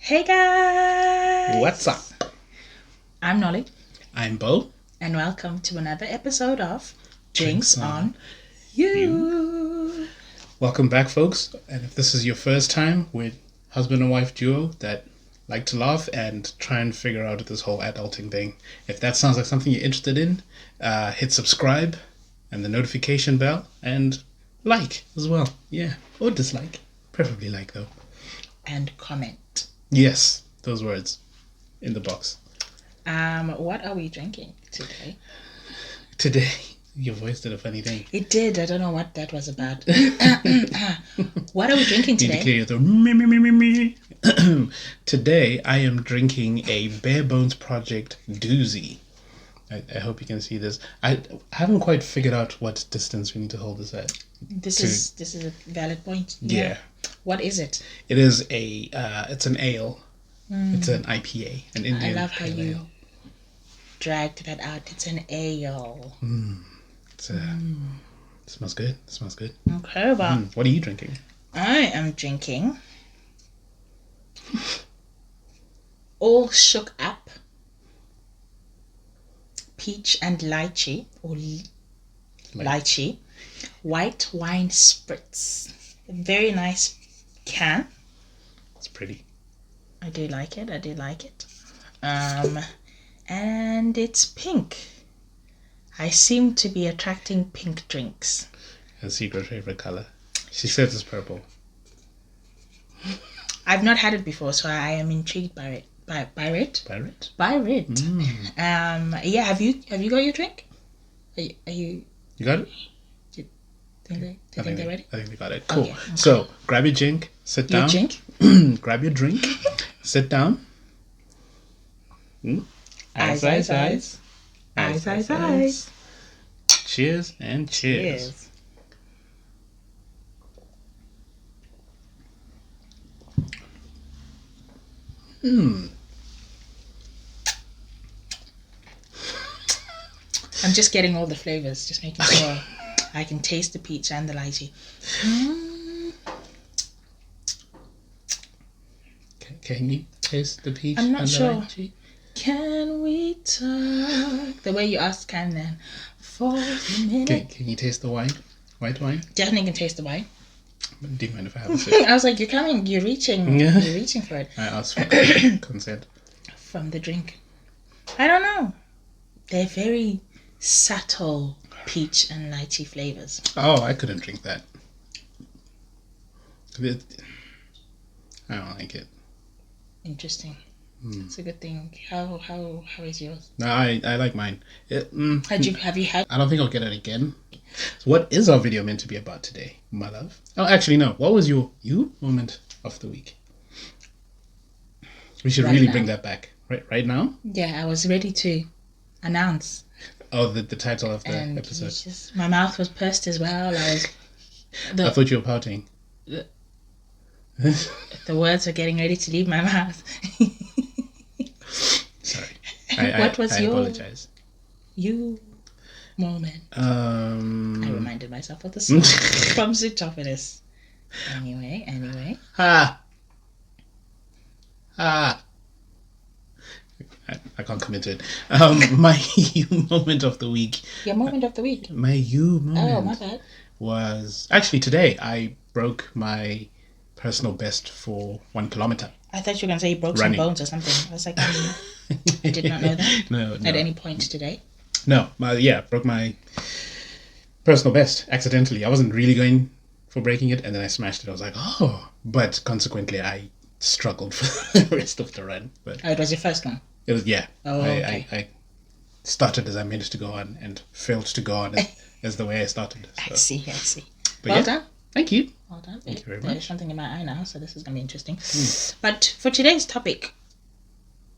Hey guys! What's up? I'm Nolly. I'm Bo. And welcome to another episode of Drinks on You. Welcome back, folks. And if this is your first time with husband and wife duo that like to laugh and try and figure out this whole adulting thing, if that sounds like something you're interested in, hit subscribe and the notification bell and like as well. Yeah, or dislike. Preferably like, though. And comment. Yes, those words in the box. What are we drinking today? Today, your voice did a funny thing. It did. I don't know what that was about. What are we drinking today? You declare the me. Today, I am drinking a Bare Bones Project doozy. I hope you can see this. I haven't quite figured out what distance we need to hold this at. This is a valid point. Yeah. What is it? It is it's an ale. It's an IPA, an Indian. I love how ale. you dragged that out. It's an ale. It smells good. It smells good. Okay, well, What are you drinking? I am drinking All Shook Up Peach and Lychee, or lychee, white wine spritz. A very nice can. It's pretty. I do like it. And it's pink. I seem to be attracting pink drinks. Her secret favorite color. She says it's purple. I've not had it before, so I am intrigued by it. By it. Yeah. Have you got your drink? Are you? You got it? Think they're ready? I think they got it. Cool. Okay. So grab your drink, sit down. Your drink? Grab your drink, sit down. Eyes. Cheers and cheers. I'm just getting all the flavors, just making sure I can taste the peach and the lychee. Can you taste the peach? I'm not and sure. The lychee? Can we talk? The way you asked can then. For a minute. Can you taste the wine? White wine? Definitely can taste the wine. Do you mind if I have a sip? I was like, you're reaching. Yeah. You're reaching for it. I asked for consent. From the drink. I don't know. They're very subtle peach and lychee flavors. Oh, I couldn't drink that. I don't like it. Interesting. It's a good thing. How is yours? No, I like mine. Have you had? I don't think I'll get it again. So what is our video meant to be about today, my love? Oh, actually, no. What was your moment of the week? We should Right really now. bring that back. Right now? Yeah, I was ready to announce. Oh, the title of the And episode. my mouth was pursed as well. I thought you were pouting. The words were getting ready to leave my mouth. Sorry. What was I your apologize. you moment? I reminded myself of the song from Zootopolis. Anyway. Ha! I can't commit to it. My moment of the week. Your moment of the week. My moment. Oh, my bad. Was actually today. I broke my personal best for 1 kilometer. I thought you were going to say you broke Running. some bones or something. I was like, I did not know that. No. At any point today. No, broke my personal best accidentally. I wasn't really going for breaking it, and then I smashed it. I was like, oh, but consequently, I struggled for the rest of the run. But Oh, it was your first one. it was Oh, okay. I started as I meant to go on and failed to go on as the way I started. So. I see. But Well yeah, done. Thank you. Well done. Thank you very There's much. something in my eye now, so this is going to be interesting. But for today's topic,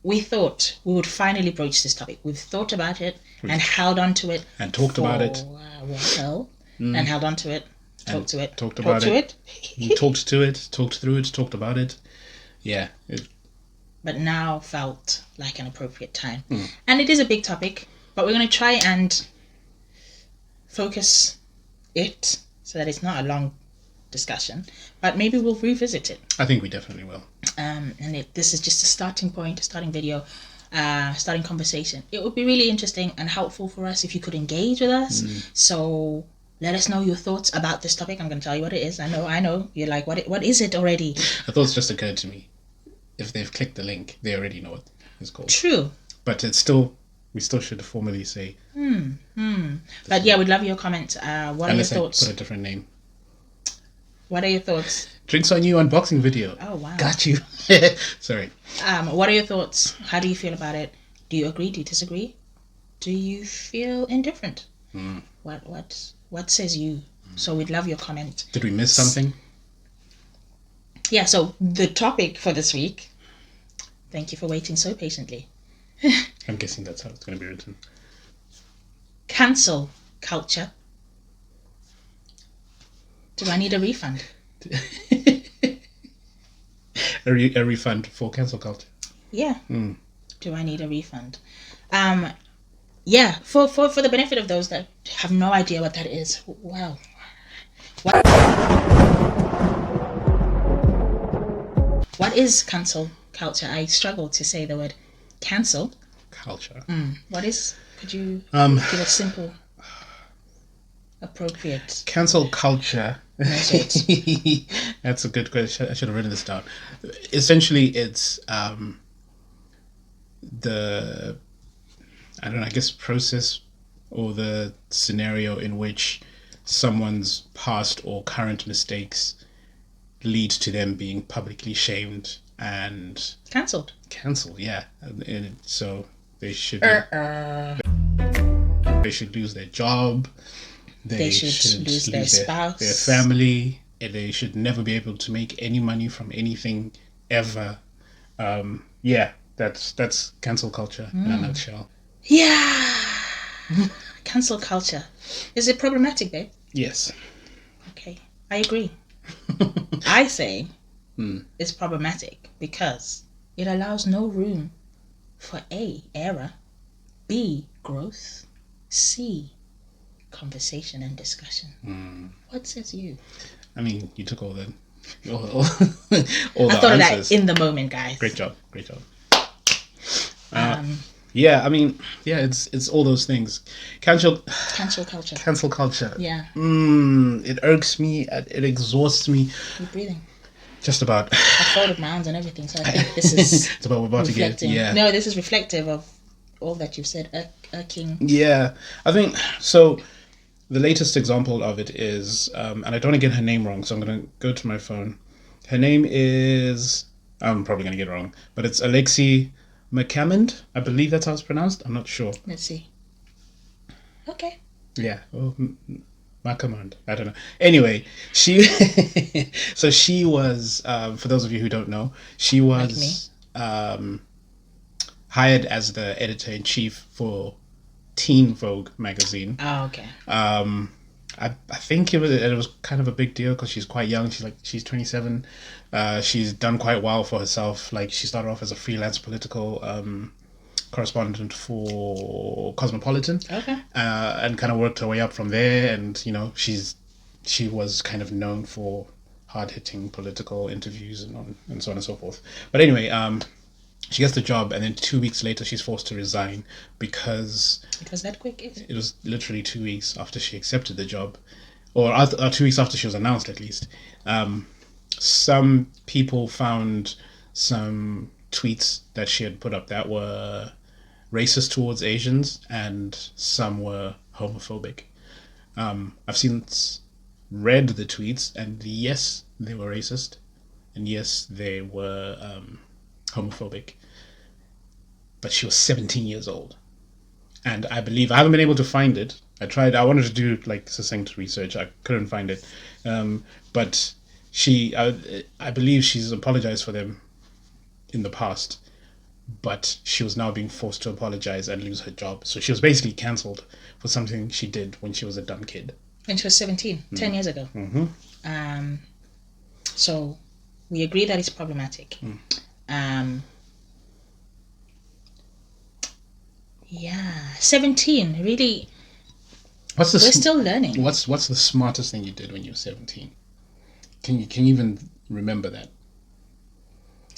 we thought we would finally broach this topic. We've thought about it and held on to it. And talked about it. For a while. And held on to it. Talked to it. Talked about it. We talked to it, talked through it, talked about it. Yeah. But now felt like an appropriate time. And it is a big topic, but we're going to try and focus it so that it's not a long discussion, but maybe we'll revisit it. I think we definitely will. and this is just a starting point, a starting video, starting conversation. It would be really interesting and helpful for us if you could engage with us. So let us know your thoughts about this topic. I'm going to tell you what it is. I know. You're like, what is it already? A thought's just occurred to me. If they've clicked the link, they already know what it's called. True. But we still should formally say. But yeah, we'd love your comments. What are your thoughts? Put a different name. What are your thoughts? Drinks on You unboxing video. Oh, wow. Got you. Sorry. What are your thoughts? How do you feel about it? Do you agree? Do you disagree? Do you feel indifferent? What says you? So we'd love your comment. Did we miss something? Yeah, so the topic for this week, thank you for waiting so patiently. I'm guessing that's how it's going to be written. Cancel culture. Do I need a refund? a refund for cancel culture? Yeah. Do I need a refund? Yeah, for the benefit of those that have no idea what that is. Wow. What is cancel culture? I struggle to say the word cancel culture. What is? Could you give a simple, appropriate cancel culture? That's a good question. I should have written this down. Essentially, it's the process or the scenario in which someone's past or current mistakes lead to them being publicly shamed and cancelled. Yeah, and so they should they should lose their job. They should lose their spouse, their family. And they should never be able to make any money from anything ever. That's cancel culture in a nutshell. Yeah. Cancel culture. Is it problematic, babe? Yes. Okay, I agree. I say it's problematic because it allows no room for A, error, B, growth, C, conversation and discussion. What says you? I mean, you took all the I thought of that in the moment, guys. Great job. It's all those things. Cancel culture. Cancel culture. Yeah. It irks me. It exhausts me. You're breathing. Just about. I thought of my hands and everything, so I think this is. It's about we're about reflecting. To get. Yeah. No, this is reflective of all that you've said. King. Yeah, I think so. The latest example of it is, and I don't want to get her name wrong, so I'm going to go to my phone. Her name is, I'm probably going to get it wrong, but it's Alexei McCammond. I believe that's how it's pronounced. I'm not sure. Let's see. Okay. Yeah. Oh, McCammond. I don't know. Anyway, she was, for those of you who don't know, she was hired as the editor-in-chief for Teen Vogue magazine. Oh, okay. I think it was kind of a big deal because she's quite young. She's 27. She's done quite well for herself. Like, she started off as a freelance political correspondent for Cosmopolitan. Okay. And kind of worked her way up from there. And she was kind of known for hard-hitting political interviews and so on and so forth. But anyway, she gets the job, and then 2 weeks later, she's forced to resign because... It was that quick, is it? It was literally 2 weeks after she accepted the job, or 2 weeks after she was announced, at least. Some people found some tweets that she had put up that were racist towards Asians, and some were homophobic. I've read the tweets, and yes, they were racist, and yes, they were homophobic. But she was 17 years old. And I believe, I haven't been able to find it. I wanted to do succinct research. I couldn't find it. But I believe she's apologized for them in the past. But she was now being forced to apologize and lose her job. So she was basically cancelled for something she did when she was a dumb kid. When she was 17, 10 years ago. Mm-hmm. So we agree that it's problematic. Yeah, 17. Really, we're still learning. What's the smartest thing you did when you were 17? Can you even remember that?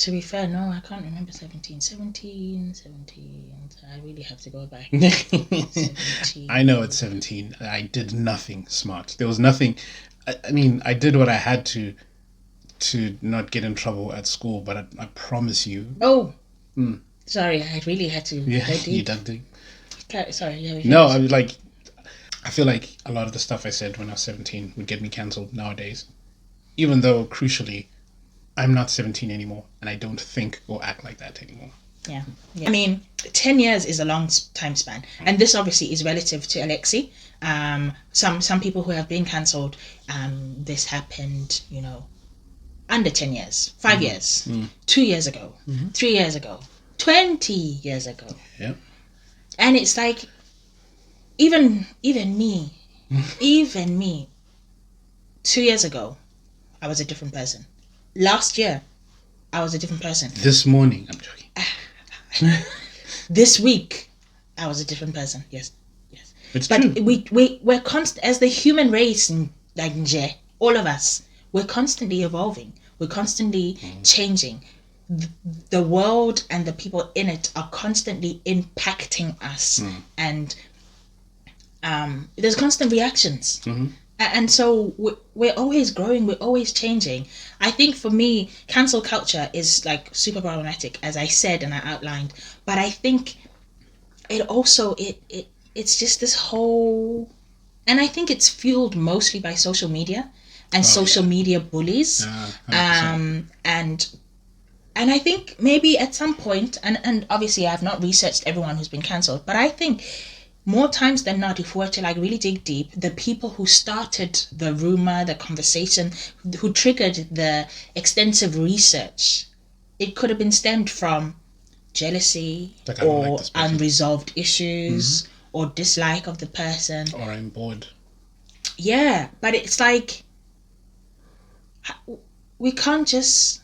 To be fair, no, I can't remember 17. 17. I really have to go back. 17. I know at 17, I did nothing smart. There was nothing. I mean, I did what I had to not get in trouble at school, but I promise you. Oh, sorry, I really had to. Yeah, you dug deep. Sorry, yeah. No, I was like, I feel like a lot of the stuff I said when I was 17 would get me cancelled nowadays. Even though, crucially, I'm not 17 anymore, and I don't think or act like that anymore. Yeah. I mean, 10 years is a long time span, and this obviously is relative to Alexi. Some people who have been cancelled, this happened, under 10 years, 5 years, 2 years ago, 3 years ago, 20 years ago. Yeah. And it's like, even me, 2 years ago, I was a different person. Last year, I was a different person. This morning, I'm joking. This week, I was a different person. Yes. It's but true. We're constant as the human race, like all of us. We're constantly evolving. We're constantly changing. The world and the people in it are constantly impacting us, and there's constant reactions. And so we're always growing, we're always changing. I think for me, cancel culture is like super problematic, as I said and I outlined. But I think it also it's just this whole, and I think it's fueled mostly by social media and social media bullies. And I think maybe at some point, and obviously I've not researched everyone who's been cancelled, but I think more times than not, if we were to like really dig deep, the people who started the rumor, the conversation, who triggered the extensive research, it could have been stemmed from jealousy or unresolved issues or dislike of the person. Or I'm bored. Yeah, but it's like we can't just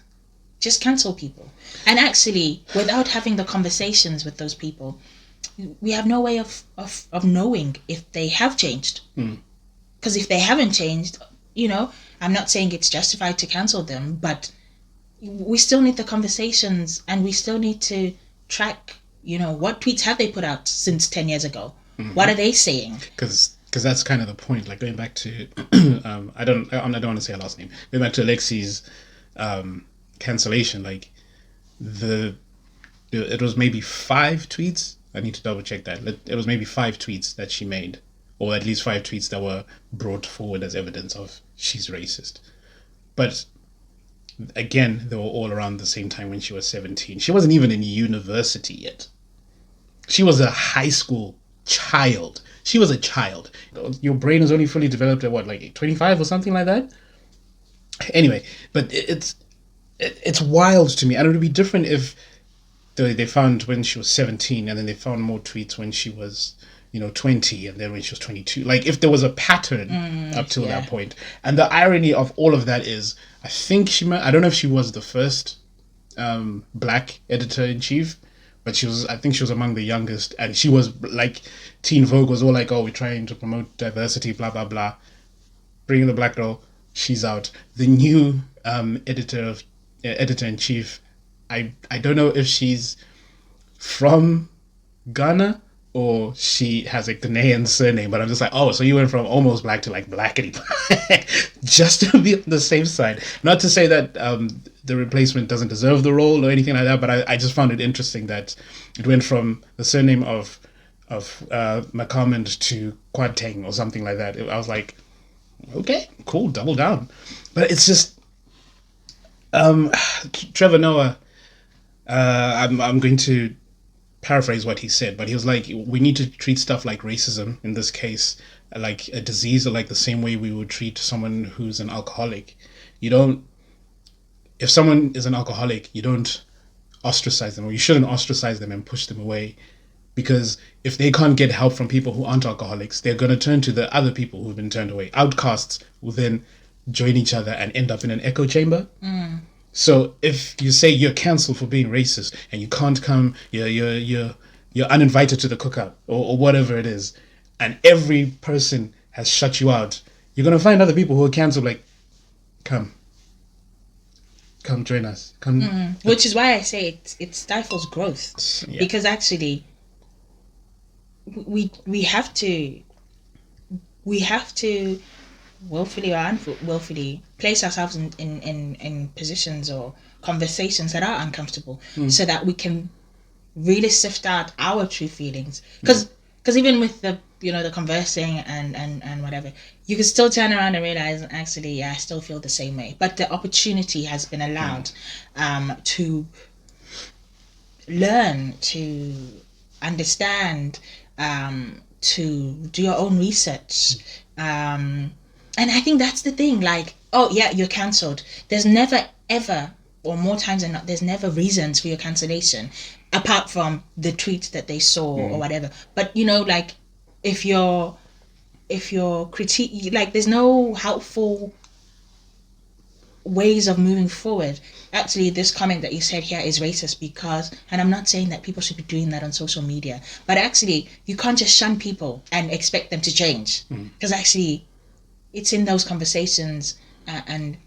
cancel people. And actually, without having the conversations with those people, we have no way of knowing if they have changed. Because if they haven't changed, I'm not saying it's justified to cancel them, but we still need the conversations, and we still need to track, what tweets have they put out since 10 years ago? What are they saying? Because that's kind of the point. Like, going back to, I don't want to say her last name. Going back to Alexi's cancellation, like it was maybe 5 tweets. I need to double check that. It was maybe 5 tweets that she made, or at least 5 tweets that were brought forward as evidence of she's racist. But again, they were all around the same time when she was 17. She wasn't even in university yet. She was a high school child. She was a child. Your brain is only fully developed at what, like 25 or something like that? Anyway, but it's wild to me. And it would be different if they found when she was 17, and then they found more tweets when she was 20, and then when she was 22. Like, if there was a pattern up till that point. And the irony of all of that is, I don't know if she was the first black editor-in-chief, but I think she was among the youngest, and she was like, Teen Vogue was all like, oh, we're trying to promote diversity, blah blah blah, bring in the black girl, she's out. The new editor-in-chief, I don't know if she's from Ghana or she has a Ghanaian surname, but I'm just like, oh, so you went from almost black to like blackity black, just to be on the safe side. Not to say that the replacement doesn't deserve the role or anything like that, but I just found it interesting that it went from the surname of McCormick to Quadteng or something like that. I was like, okay, cool, double down. But it's just Trevor Noah. I'm going to paraphrase what he said, but he was like, we need to treat stuff like racism, in this case, like a disease, or like the same way we would treat someone who's an alcoholic. If someone is an alcoholic, you don't ostracize them, or you shouldn't ostracize them and push them away, because if they can't get help from people who aren't alcoholics, they're going to turn to the other people who've been turned away. Outcasts will then join each other and end up in an echo chamber. So if you say you're cancelled for being racist and you can't come, you're uninvited to the cookout or whatever it is, and every person has shut you out, you're gonna find other people who are cancelled. Like, come come join us. Come. Which is why I say it stifles growth. Yeah. Because actually, we have to willfully or unwillfully place ourselves in positions or conversations that are uncomfortable, so that we can really sift out our true feelings. Because even with the the conversing and whatever, you can still turn around and realize, actually, yeah, I still feel the same way. But the opportunity has been allowed to learn, to understand, to do your own research. And I think that's the thing. Like, oh yeah, you're cancelled. There's never ever, or more times than not, there's never reasons for your cancellation apart from the tweet that they saw or whatever. But like, if you're critique, like, there's no helpful ways of moving forward. Actually, this comment that you said here is racist because, and I'm not saying that people should be doing that on social media, but actually you can't just shun people and expect them to change, because actually it's in those conversations and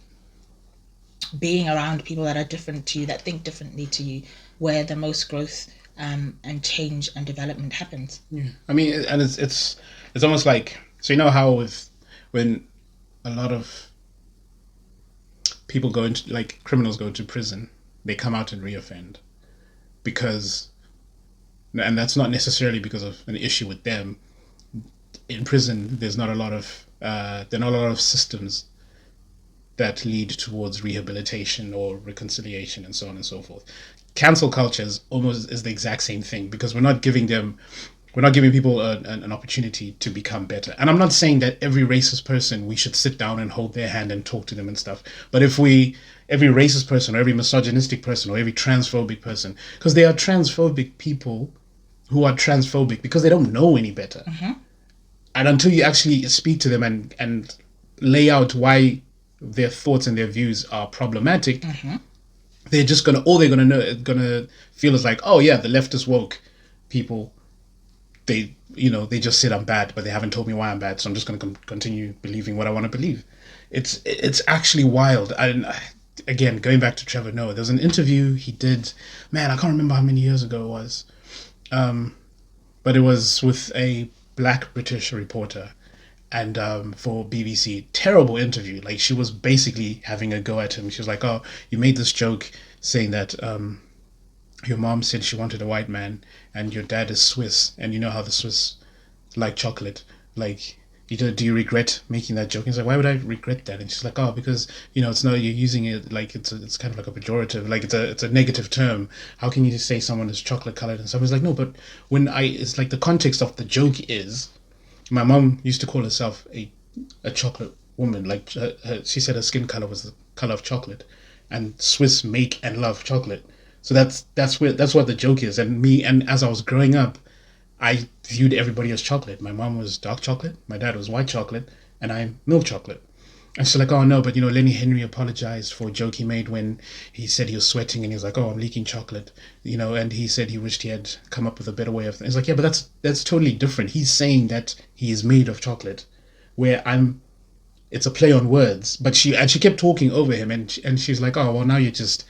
being around people that are different to you, that think differently to you, where the most growth and change and development happens. Yeah, I mean, and it's almost like, so how when a lot of people go into, like, criminals go to prison, they come out and reoffend because, and that's not necessarily because of an issue with them. In prison, there's not a lot of systems that lead towards rehabilitation or reconciliation and so on and so forth. Cancel culture is the exact same thing, because we're not giving people an opportunity to become better. And I'm not saying that every racist person, we should sit down and hold their hand and talk to them and stuff. But every racist person, or every misogynistic person, or every transphobic person, because there are transphobic people who are transphobic because they don't know any better. And until you actually speak to them and lay out why their thoughts and their views are problematic, they're just all they're gonna feel is like, oh yeah, the leftist woke people, they just said I'm bad, but they haven't told me why I'm bad, so I'm just going to continue believing what I want to believe. It's actually wild. And again, going back to Trevor Noah, there was an interview he did, man, I can't remember how many years ago it was, but it was with a black British reporter, and for BBC. Terrible interview. Like, she was basically having a go at him. She was like, oh, you made this joke saying that your mom said she wanted a white man, and your dad is Swiss, and you know how the Swiss like chocolate. Like, do you regret making that joke? And he's like, why would I regret that? And she's like, oh, because it's no, you're using it like it's kind of like a pejorative, like it's a negative term. How can you just say someone is chocolate colored and stuff? He's like, no, but it's like the context of the joke is, my mom used to call herself a chocolate woman. Like, she said her skin color was the color of chocolate, and Swiss make and love chocolate. So that's what the joke is. And as I was growing up, I viewed everybody as chocolate. My mom was dark chocolate, my dad was white chocolate, and I'm milk chocolate. And she's like, oh no, but Lenny Henry apologized for a joke he made when he said he was sweating, and he was like, oh, I'm leaking chocolate, and he said he wished he had come up with a better way of things. It's like, yeah, but that's totally different. He's saying that he is made of chocolate, where it's a play on words. But she kept talking over him, and she's like, oh, well, now you're just,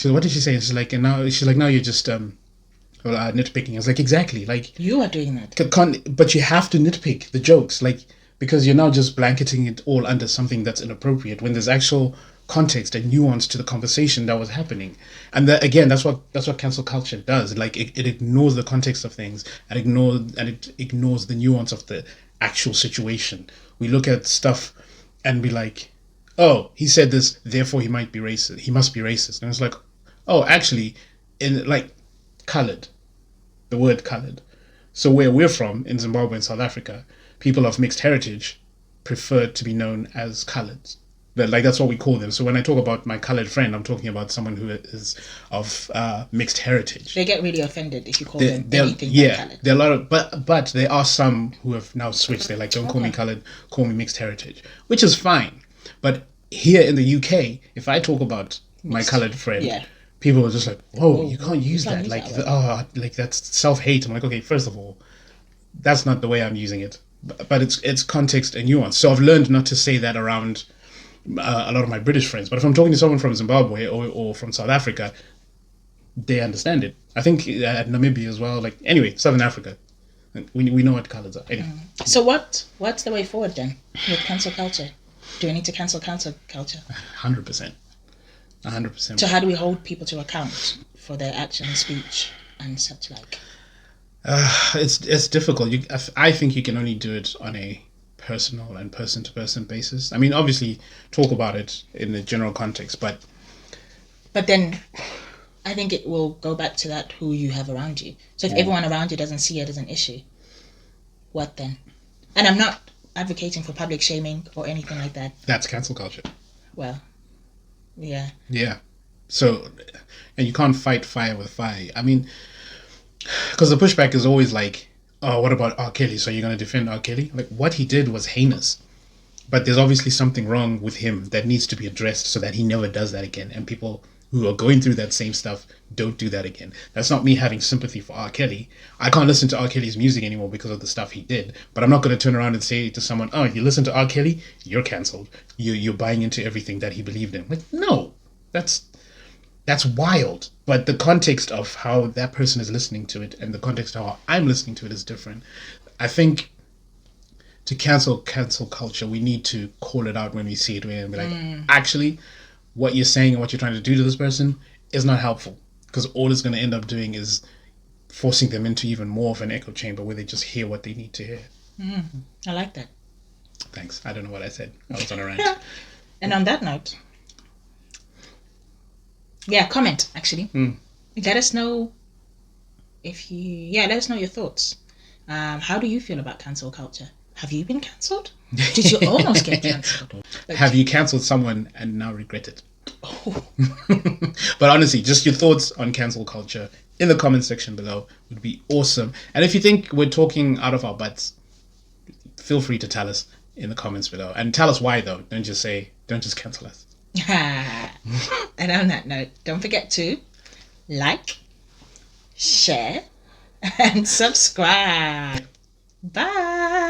what did she say? She's like, now you're just nitpicking. I was like, exactly, like, you are doing that. But you have to nitpick the jokes, like, because you're now just blanketing it all under something that's inappropriate when there's actual context and nuance to the conversation that was happening. And that, again, that's what cancel culture does. Like, it ignores the context of things, and it ignores the nuance of the actual situation. We look at stuff and be like, oh, he said this, therefore he might be racist. He must be racist. And it's like, oh, actually, in like colored, the word colored. So where we're from, in Zimbabwe and South Africa, people of mixed heritage prefer to be known as colored. Like, that's what we call them. So when I talk about my colored friend, I'm talking about someone who is of mixed heritage. They get really offended if you call them anything but colored. There are a lot of, but there are some who have now switched. They're like, don't call me colored, call me mixed heritage, which is fine. But here in the UK, if I talk about my colored friend, people are just like, whoa, you can't use that. Like, like, that's self-hate. I'm like, okay, first of all, that's not the way I'm using it. But it's context and nuance. So I've learned not to say that around a lot of my British friends. But if I'm talking to someone from Zimbabwe or from South Africa, they understand it. I think Namibia as well. Like anyway, Southern Africa, we know what colours are. Anyway. So what's the way forward then with cancel culture? Do we need to cancel culture? 100%. 100%. So how do we hold people to account for their action, speech, and such like? It's difficult. I think you can only do it on a personal and person-to-person basis. I mean, obviously, talk about it in the general context, but then I think it will go back to that who you have around you. So if everyone around you doesn't see it as an issue, what then? And I'm not advocating for public shaming or anything like that. That's cancel culture. Well, yeah. Yeah. So, and you can't fight fire with fire. I mean, because the pushback is always like, oh, what about R. Kelly? So you're going to defend R. Kelly? Like, what he did was heinous. But there's obviously something wrong with him that needs to be addressed so that he never does that again. And people who are going through that same stuff don't do that again. That's not me having sympathy for R. Kelly. I can't listen to R. Kelly's music anymore because of the stuff he did. But I'm not going to turn around and say to someone, oh, you listen to R. Kelly? You're cancelled. You're buying into everything that he believed in. Like, no. That's wild. But the context of how that person is listening to it and the context of how I'm listening to it is different. I think to cancel culture, we need to call it out when we see it and be like, actually, what you're saying and what you're trying to do to this person is not helpful, because all it's going to end up doing is forcing them into even more of an echo chamber where they just hear what they need to hear. I like that. Thanks. I don't know what I said. I was on a rant. And on that note, comment actually. Let us know let us know your thoughts. How do you feel about cancel culture? Have you been cancelled? Did you almost get cancelled? Have you cancelled someone and now regret it? Oh. But honestly, just your thoughts on cancel culture in the comment section below would be awesome. And if you think we're talking out of our butts, feel free to tell us in the comments below. And tell us why, though. Don't just cancel us. And on that note, don't forget to like, share, and subscribe. Bye.